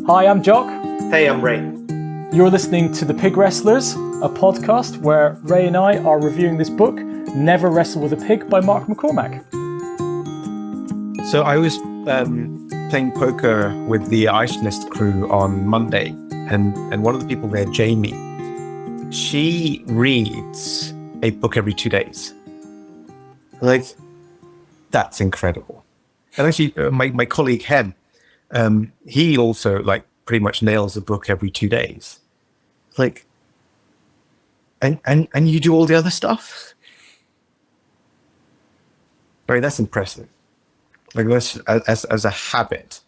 Hi, I'm Jock. Hey, I'm Ray. You're listening to The Pig Wrestlers, a podcast where Ray and I are reviewing this book, Never Wrestle With A Pig by Mark McCormack. So I was playing poker with the Icelist crew on Monday, and one of the people there, Jamie, she reads a book every 2 days. Like, that's incredible. And actually, my colleague Hem, he also pretty much nails a book every 2 days. Like, and you do all the other stuff. Right, that's impressive. Like, that's as a habit.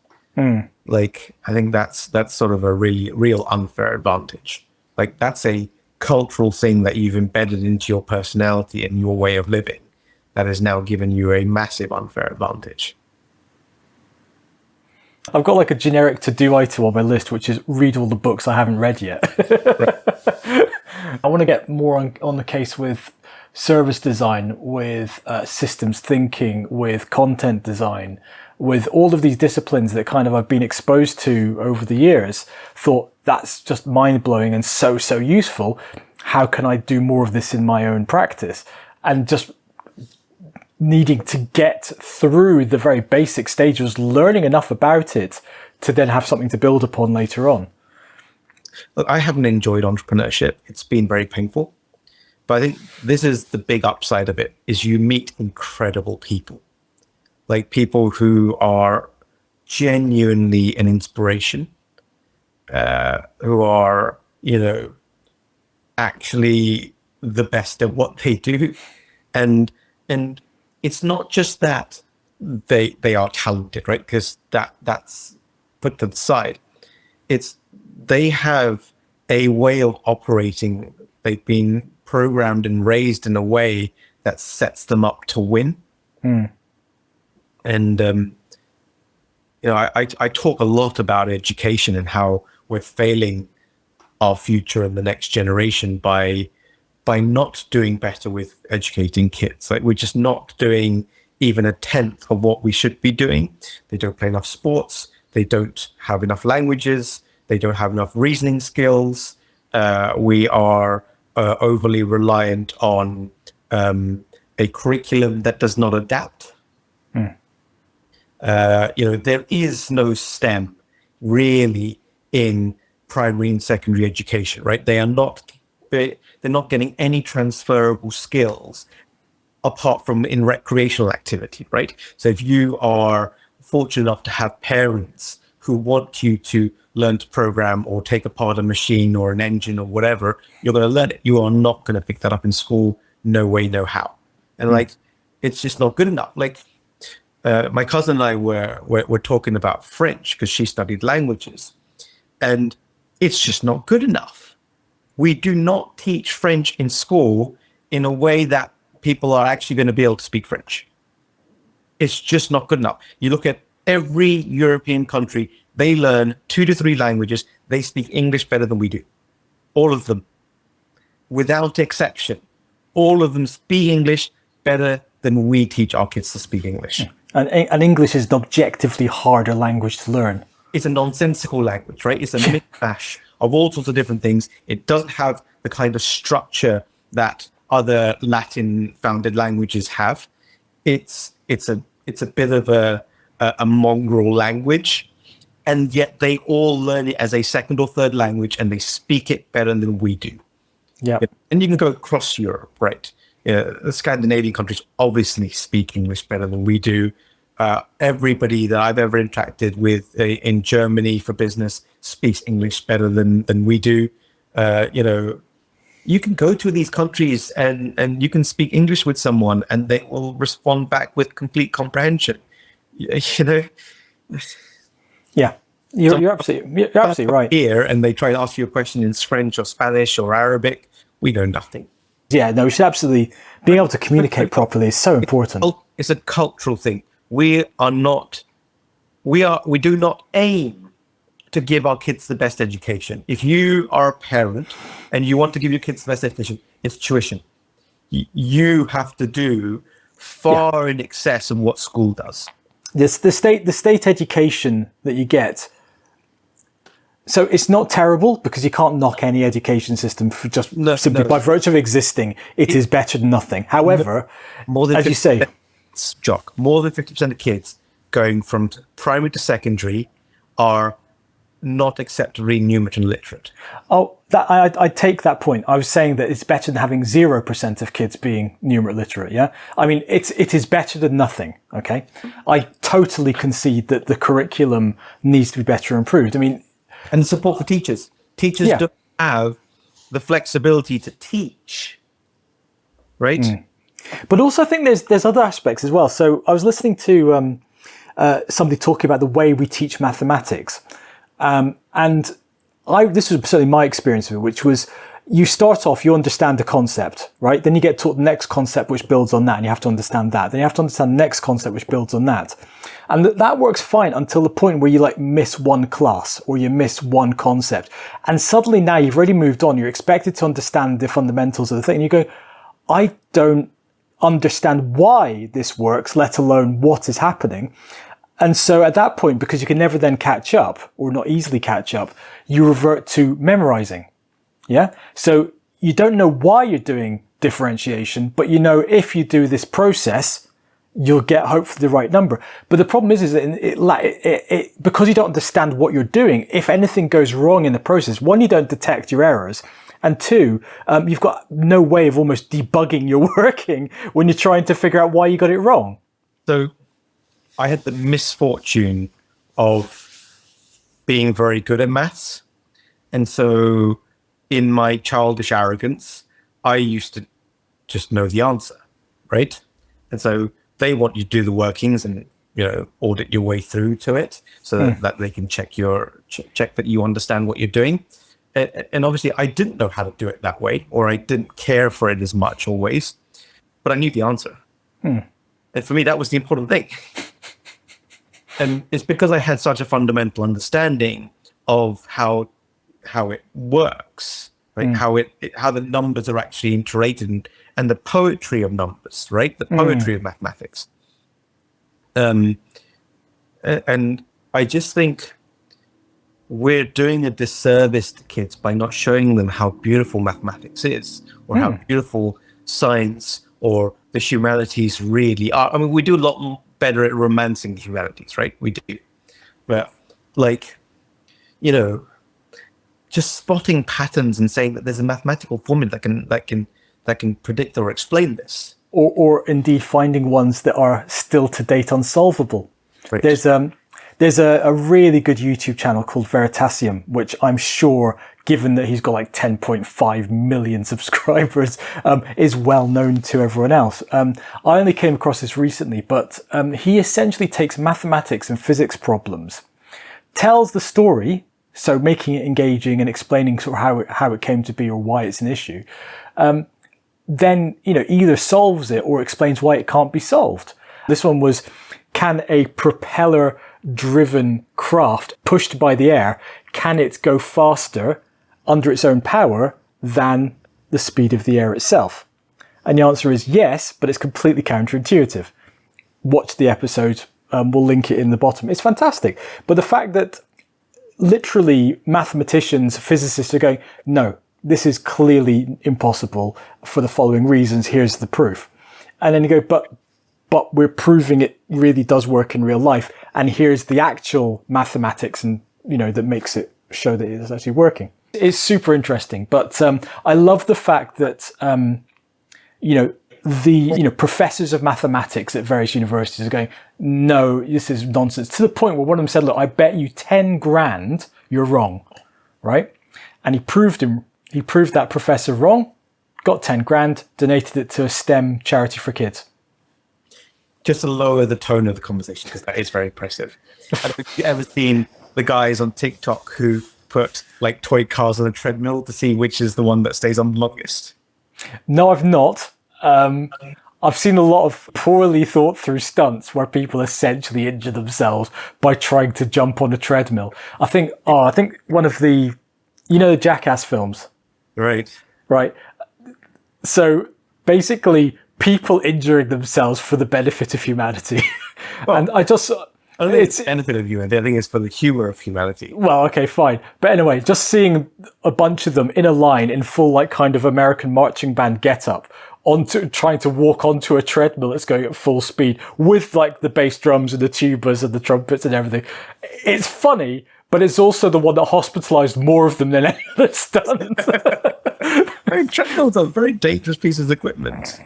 Like, I think that's sort of a really real unfair advantage. Like, that's a cultural thing that you've embedded into your personality and your way of living that has now given you a massive unfair advantage. I've got like a generic to-do item on my list, which is read all the books I haven't read yet. I want to get more on the case with service design, with systems thinking, with content design, with all of these disciplines that kind of I've been exposed to over the years. Thought that's just mind-blowing and so useful. How can I do more of this in my own practice? And just needing to get through the very basic stages, learning enough about it to then have something to build upon later on. Look, I haven't enjoyed entrepreneurship. It's been very painful. But I think this is the big upside of it, is you meet incredible people. Like, people who are genuinely an inspiration, who are, actually the best at what they do. And it's not just that they are talented, right? Because that's put to the side. It's they have a way of operating. They've been programmed and raised in a way that sets them up to win. And I talk a lot about education and how we're failing our future and the next generation by not doing better with educating kids. Like, we're just not doing even a tenth of what we should be doing. They don't play enough sports. They don't have enough languages. They don't have enough reasoning skills. We are overly reliant on a curriculum that does not adapt. There is no STEM really in primary and secondary education, right? They're not getting any transferable skills apart from in recreational activity, right? So if you are fortunate enough to have parents who want you to learn to program or take apart a machine or an engine or whatever, you're going to learn it. You are not going to pick that up in school. No way, no how. And it's just not good enough. Like, my cousin and I were talking about French because she studied languages, and it's just not good enough. We do not teach French in school in a way that people are actually going to be able to speak French. It's just not good enough. You look at every European country, they learn 2 to 3 languages. They speak English better than we do. All of them, without exception. All of them speak English better than we teach our kids to speak English. And English is an objectively harder language to learn. It's a nonsensical language, right? It's a mishmash of all sorts of different things. It doesn't have the kind of structure that other Latin-founded languages have. It's a bit of a mongrel language, and yet they all learn it as a second or third language, and they speak it better than we do. Yeah. And you can go across Europe, right? The Scandinavian countries obviously speak English better than we do. Everybody that I've ever interacted with in Germany for business speaks English better than we do. You can go to these countries and you can speak English with someone and they will respond back with complete comprehension. Yeah, you're absolutely right. Here, and they try to ask you a question in French or Spanish or Arabic. We know nothing. Yeah, no, we should absolutely being able to communicate properly is so important. It's a cultural thing. We do not aim to give our kids the best education. If you are a parent and you want to give your kids the best education, it's tuition. You have to do far in excess of what school does. The state education that you get So it's not terrible because you can't knock any education system for just simply by virtue of existing. It is better than nothing. However, more than as you say, Jock, more than 50% of kids going from primary to secondary are not acceptably numerate and literate. Oh, I take that point. I was saying that it's better than having 0% of kids being numerate literate. Yeah, I mean it is better than nothing. Okay, I totally concede that the curriculum needs to be better improved. I mean. And support for teachers. Teachers don't have the flexibility to teach, right? But also I think there's other aspects as well. So I was listening to somebody talking about the way we teach mathematics. And this was certainly my experience of it, which was you start off, you understand the concept, right? Then you get taught the next concept which builds on that, and you have to understand that. Then you have to understand the next concept which builds on that. And that works fine until the point where you like miss one class or you miss one concept. And suddenly now you've already moved on. You're expected to understand the fundamentals of the thing. And you go, I don't understand why this works, let alone what is happening. And so at that point, because you can never then catch up or not easily catch up, you revert to memorizing. Yeah. So you don't know why you're doing differentiation, but you know, if you do this process, you'll get hopefully the right number. But the problem is that because you don't understand what you're doing, if anything goes wrong in the process, one, you don't detect your errors. And two, you've got no way of almost debugging your working when you're trying to figure out why you got it wrong. So I had the misfortune of being very good at maths. And so in my childish arrogance, I used to just know the answer, right? And so they want you to do the workings and, audit your way through to it so that they can check that you understand what you're doing. And obviously I didn't know how to do it that way, or I didn't care for it as much always, but I knew the answer. And for me, that was the important thing. And it's because I had such a fundamental understanding of how it works, right? How the numbers are actually iterated and the poetry of numbers, right? The poetry of mathematics. And I just think we're doing a disservice to kids by not showing them how beautiful mathematics is, or how beautiful science or the humanities really are. I mean, we do a lot better at romancing the humanities, right? We do. But just spotting patterns and saying that there's a mathematical formula that can predict or explain this. Or indeed finding ones that are still to date unsolvable. Right. There's a really good YouTube channel called Veritasium, which I'm sure, given that he's got like 10.5 million subscribers, is well known to everyone else. I only came across this recently, but he essentially takes mathematics and physics problems, tells the story, so making it engaging and explaining sort of how it came to be or why it's an issue, then either solves it or explains why it can't be solved. This one was, can a propeller driven craft pushed by the air, can it go faster under its own power than the speed of the air itself? And the answer is yes, but it's completely counterintuitive. Watch the episode, we'll link it in the bottom. It's fantastic. But the fact that literally mathematicians, physicists are going, no, this is clearly impossible for the following reasons, here's the proof. And then you go, but we're proving it really does work in real life, and here's the actual mathematics and that makes it show that it's actually working. It's super interesting, but I love the fact that the professors of mathematics at various universities are going, no, this is nonsense, to the point where one of them said, look, I bet you 10 grand you're wrong, right? And he proved that professor wrong, got 10 grand, donated it to a STEM charity for kids. Just to lower the tone of the conversation, because that is very impressive. Have you ever seen the guys on TikTok who put like toy cars on a treadmill to see which is the one that stays on the longest? No, I've not. I've seen a lot of poorly thought through stunts where people essentially injure themselves by trying to jump on a treadmill. I think one of the Jackass films. Right. So basically, people injuring themselves for the benefit of humanity. Well, and I don't think it's the benefit of humanity. I think it's for the humor of humanity. Well, okay, fine. But anyway, just seeing a bunch of them in a line in full, like, kind of American marching band getup, trying to walk onto a treadmill that's going at full speed with, like, the bass drums and the tubas and the trumpets and everything. It's funny, but it's also the one that hospitalized more of them than any other stunt. Treadmills are very dangerous pieces of equipment.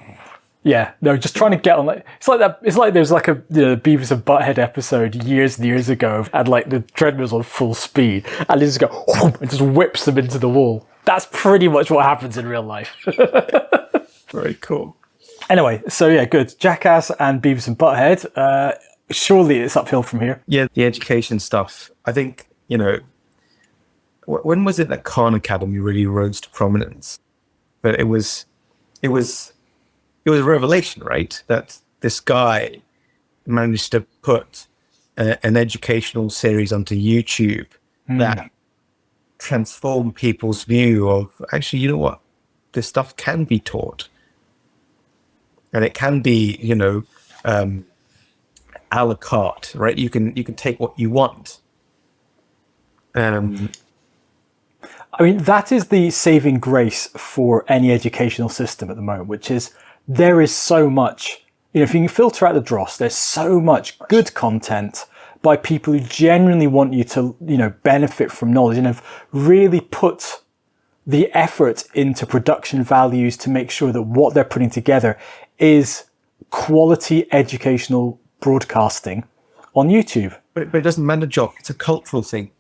Yeah, no, just trying to get on, like, it's like that. It's like there's like a Beavis and Butthead episode years and years ago, and like the treadmills on full speed, and they just go and just whips them into the wall. That's pretty much what happens in real life. Very cool. Anyway, so yeah, good. Jackass and Beavis and Butthead. Surely it's uphill from here. Yeah, the education stuff. I think, when was it that Khan Academy really rose to prominence? But it was a revelation, right? That this guy managed to put an educational series onto YouTube that transformed people's view of, actually, you know what? This stuff can be taught. And it can be, a la carte, right? You can take what you want. I mean, that is the saving grace for any educational system at the moment, which is there is so much, if you can filter out the dross, there's so much good content by people who genuinely want you to, benefit from knowledge and have really put the effort into production values to make sure that what they're putting together is quality educational broadcasting on YouTube. But it doesn't matter, Jock. It's a cultural thing.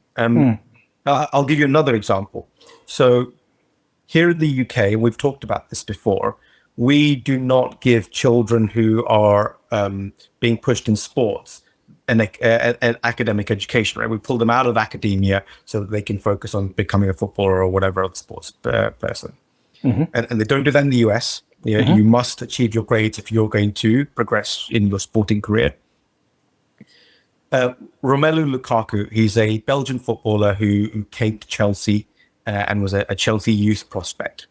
I'll give you another example. So here in the UK, we've talked about this before, we do not give children who are being pushed in sports an academic education, right? We pull them out of academia so that they can focus on becoming a footballer or whatever other sports person. And they don't do that in the US. You must achieve your grades if you're going to progress in your sporting career. Romelu Lukaku, he's a Belgian footballer who came to Chelsea and was a Chelsea youth prospect.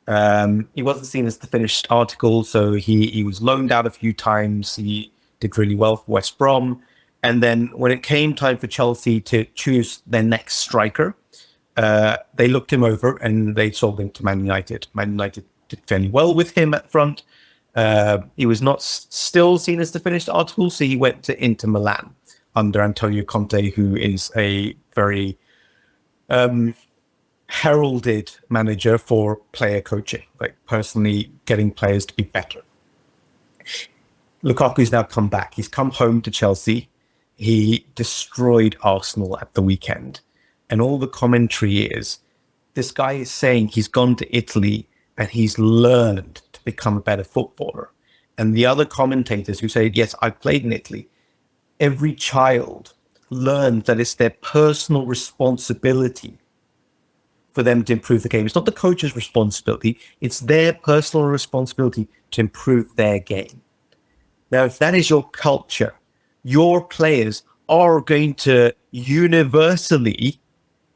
He wasn't seen as the finished article, so he was loaned out a few times. He did really well for West Brom. And then when it came time for Chelsea to choose their next striker, they looked him over and they sold him to Man United. Man United did fairly well with him at front. He was not still seen as the finished article, so he went to Inter Milan under Antonio Conte, who is a very heralded manager for player coaching, like personally getting players to be better. Lukaku's now come back. He's come home to Chelsea. He destroyed Arsenal at the weekend. And all the commentary is, this guy is saying he's gone to Italy and he's learned to become a better footballer. And the other commentators who say, yes, I played in Italy. Every child learns that it's their personal responsibility for them to improve the game. It's not the coach's responsibility. It's their personal responsibility to improve their game. Now, if that is your culture, your players are going to universally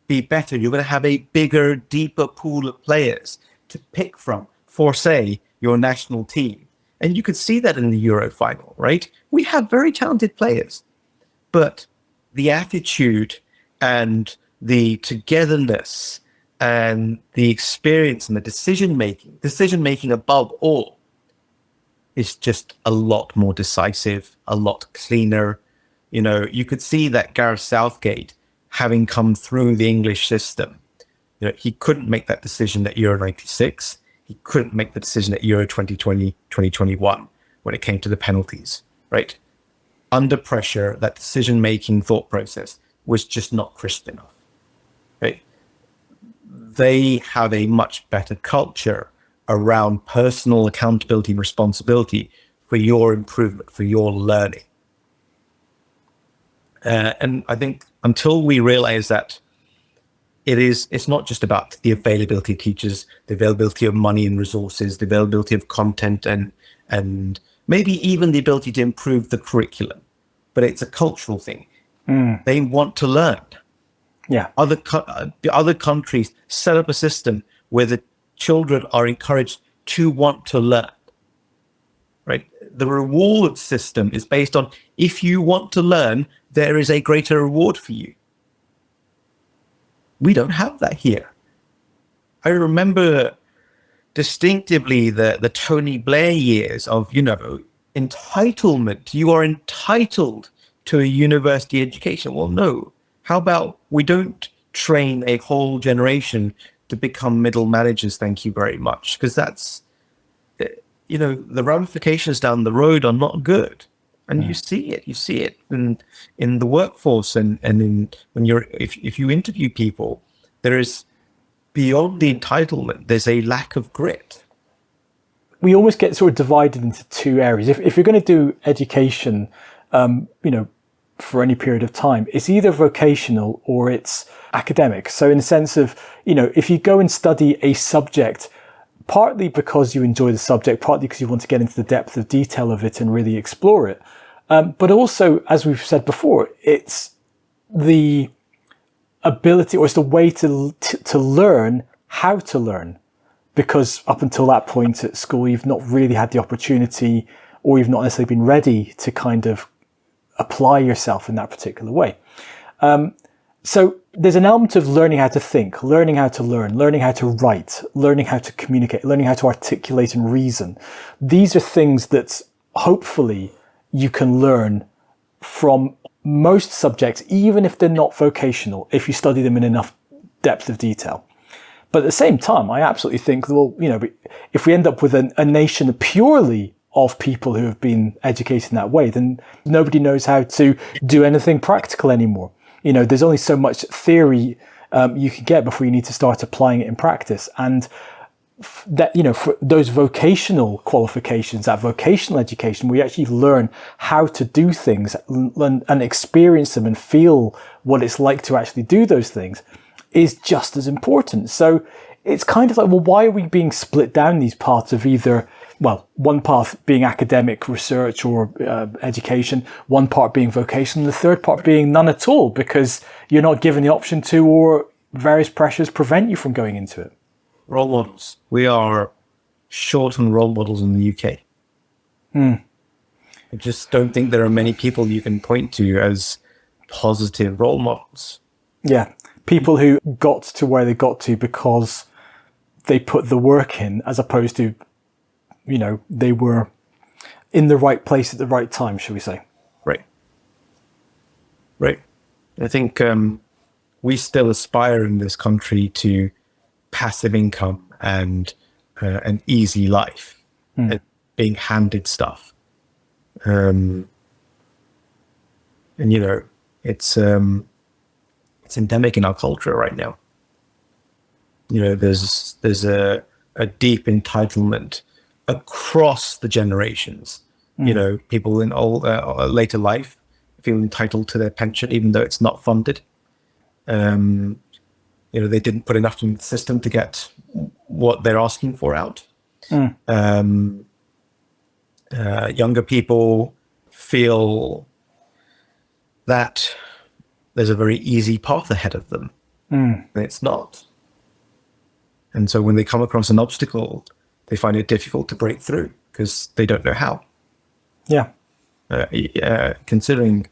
be better. You're going to have a bigger, deeper pool of players to pick from for, say, your national team. And you could see that in the Euro final, right? We have very talented players, but the attitude and the togetherness and the experience and the decision-making above all, is just a lot more decisive, a lot cleaner. You could see that Gareth Southgate, having come through the English system, he couldn't make that decision at Euro 96. He couldn't make the decision at Euro 2020, 2021 when it came to the penalties, right? Under pressure, that decision-making thought process was just not crisp enough, right? They have a much better culture around personal accountability and responsibility for your improvement, for your learning. And I think until we realize that it's not just about the availability of teachers, the availability of money and resources, the availability of content, and maybe even the ability to improve the curriculum, but it's a cultural thing. They want to learn. Yeah. Other countries set up a system where the children are encouraged to want to learn. right? The reward system is based on, if you want to learn, there is a greater reward for you. We don't have that here. I remember distinctively the Tony Blair years of, entitlement. You are entitled to a university education. Well, no. How about we don't train a whole generation to become middle managers? Thank you very much. Because that's, the ramifications down the road are not good. And you see it in the workforce and if you interview people, there is, beyond the entitlement, there's a lack of grit. We almost get sort of divided into two areas. If you're going to do education, for any period of time, it's either vocational or it's academic. So in the sense of, if you go and study a subject, partly because you enjoy the subject, partly because you want to get into the depth of detail of it and really explore it. But also, as we've said before, it's the ability, or it's the way to learn how to learn. Because up until that point at school, you've not really had the opportunity, or you've not necessarily been ready to kind of apply yourself in that particular way. So there's an element of learning how to think, learning how to learn, learning how to write, learning how to communicate, learning how to articulate and reason. These are things that hopefully you can learn from most subjects, even if they're not vocational, if you study them in enough depth of detail. But at the same time, I absolutely think, well, if we end up with a nation purely of people who have been educated in that way, then nobody knows how to do anything practical anymore. There's only so much theory you can get before you need to start applying it in practice. And that, for those vocational qualifications, that vocational education, where you actually learn how to do things and experience them and feel what it's like to actually do those things, is just as important. So it's kind of like, well, why are we being split down these parts of either, well, one path being academic research or education, one part being vocational, and the third part being none at all, because you're not given the option to, or various pressures prevent you from going into it. Role models. We are short on role models in the UK. I just don't think there are many people you can point to as positive role models. Yeah. People who got to where they got to because they put the work in, as opposed to, they were in the right place at the right time, shall we say. Right. I think we still aspire in this country to passive income and an easy life, and being handed stuff. It's endemic in our culture right now. There's a deep entitlement across the generations. People in later life feel entitled to their pension, even though it's not funded. They didn't put enough in the system to get what they're asking for out. Younger people feel that there's a very easy path ahead of them. And it's not. And so when they come across an obstacle, they find it difficult to break through because they don't know how. Yeah. Considering,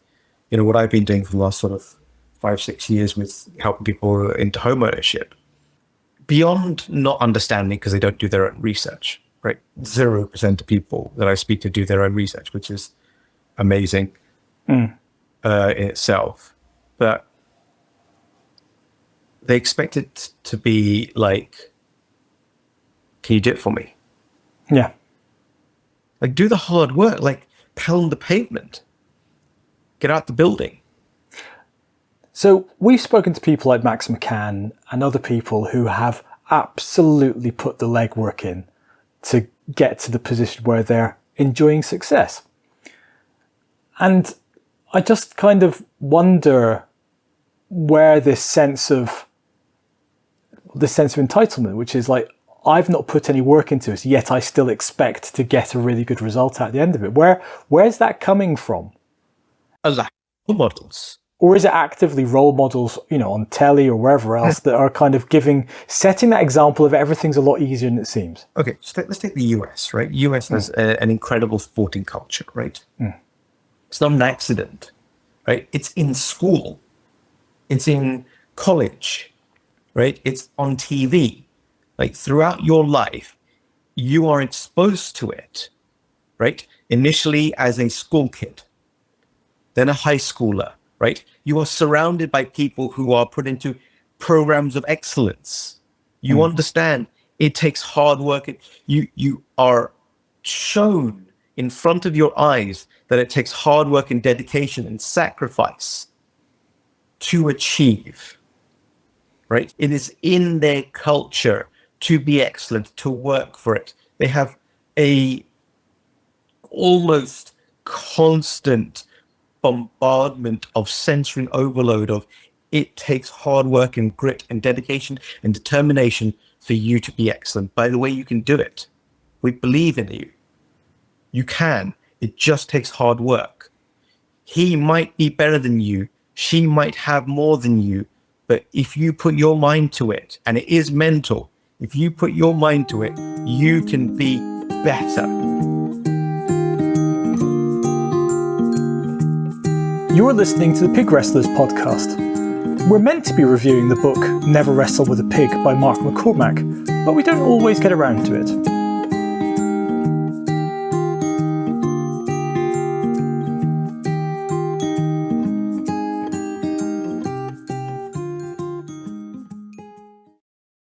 what I've been doing for the last sort of 5-6 years with helping people into home ownership, beyond not understanding because they don't do their own research, right? 0% of people that I speak to do their own research, which is amazing in itself. But they expect it to be like, can you do it for me? Yeah. Like, do the hard work, like pound the pavement, get out the building. So we've spoken to people like Max McCann and other people who have absolutely put the legwork in to get to the position where they're enjoying success. And I just kind of wonder where this sense of entitlement, which is like, I've not put any work into it, yet I still expect to get a really good result at the end of it. Where's that coming from? A lack of models. Or is it actively role models, on telly or wherever else that are kind of setting that example of everything's a lot easier than it seems? Okay, so let's take the US, right? US has an incredible sporting culture, right? It's not an accident, right? It's in school. It's in college, right? It's on TV. Like throughout your life, you are exposed to it, right? Initially as a school kid, then a high schooler, right? You are surrounded by people who are put into programs of excellence. You understand it takes hard work. You are shown in front of your eyes that it takes hard work and dedication and sacrifice to achieve, right? It is in their culture to be excellent, to work for it. They have a almost constant bombardment of sensory overload of it takes hard work and grit and dedication and determination for you to be excellent. By the way, you can do it. We believe in you. You can. It just takes hard work. He might be better than you. She might have more than you. But if you put your mind to it, and it is mental, if you put your mind to it, you can be better. You're listening to the Pig Wrestlers podcast. We're meant to be reviewing the book Never Wrestle With A Pig by Mark McCormack, but we don't always get around to it.